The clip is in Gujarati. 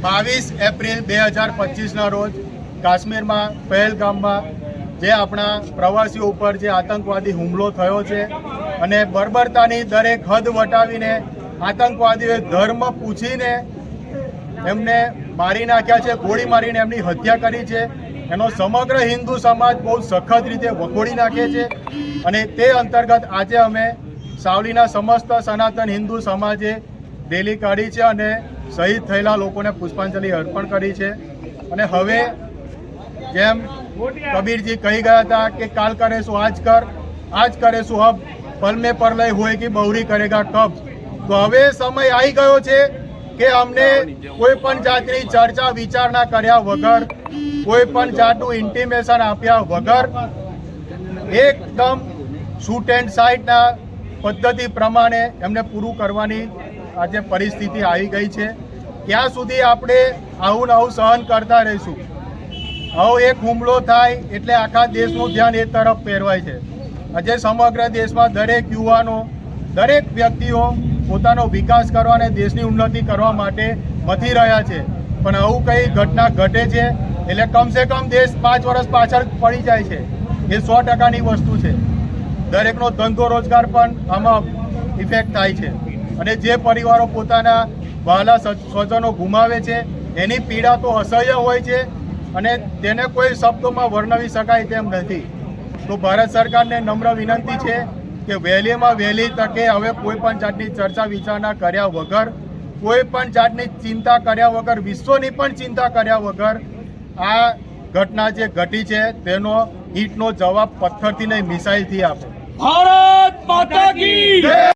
22 એપ્રિલ 2025ના રોજ કાશ્મીરમાં પહેલગામમાં જે આપણા પ્રવાસીઓ ઉપર જે આતંકવાદી હુમલો થયો છે અને બર્બરતાની દરેક હદ વટાવીને આતંકવાદીઓએ ધર્મ પૂછીને એમને મારી નાખ્યા છે, ગોળી મારીને એમની હત્યા કરી છે. એનો સમગ્ર હિન્દુ સમાજ બહુ સખત રીતે વખોડી નાખે છે અને તે અંતર્ગત આજે અમે સાવલીના સમસ્ત સનાતન હિન્દુ સમાજે રેલી કાઢી છે અને શહીદ થયેલા લોકોને પુષ્પાંજલિ અર્પણ કરી છે. અને હવે જેમ કબીરજી કહી ગયા હતા કે કાલ કરેશું આજ કર, આજ કરેશું હબ, પલ में परलय होएगी बहुरी करेगा कब. તો હવે સમય આવી ગયો છે કે અમને કોઈ પણ જાતની ચર્ચા વિચારણા કર્યા વગર, કોઈ પણ જાતનું ઇન્ટિમેશન આપ્યા વગર એકદમ શૂટ એન્ડ સાઇટના પદ્ધતિ પ્રમાણે એમને પૂરું કરવાની આજે પરિસ્થિતિ આવી ગઈ છે. ક્યાં સુધી આપણે આવું ને આવું સહન કરતા રહીશું? આવો એક હુમલો થાય એટલે આખા દેશનું ધ્યાન એ તરફ ફેરવાય છે. આજે સમગ્ર દેશમાં દરેક યુવાનો, દરેક વ્યક્તિઓ પોતાનો વિકાસ કરવા અને દેશની ઉન્નતિ કરવા માટે મથી રહ્યા છે, પણ આવું કંઈ ઘટના ઘટે છે એટલે કમસે કમ દેશ 5 વર્ષ પાછળ પડી જાય છે. એ 100%ની વસ્તુ છે. દરેકનો ધંધો રોજગાર પણ આમાં ઇફેક્ટ થાય છે અને જે પરિવારો પોતાના વહાલા સ્વજનો ગુમાવે છે એની પીડા તો અસહ્ય હોય છે અને તેને કોઈ શબ્દોમાં વર્ણવી શકાય તેમ નથી. તો ભારત સરકારને નમ્ર વિનંતી છે કે વહેલીમાં વહેલી તકે હવે કોઈ પણ જાતની ચર્ચા વિચારણા કર્યા વગર, કોઈ પણ જાતની ચિંતા કર્યા વગર, વિશ્વની પણ ચિંતા કર્યા વગર આ ઘટના જે ઘટી છે તેનો ઈંટનો જવાબ પથ્થરથી નહીં મિસાઇલથી આપે. ભારત માતા કી જય.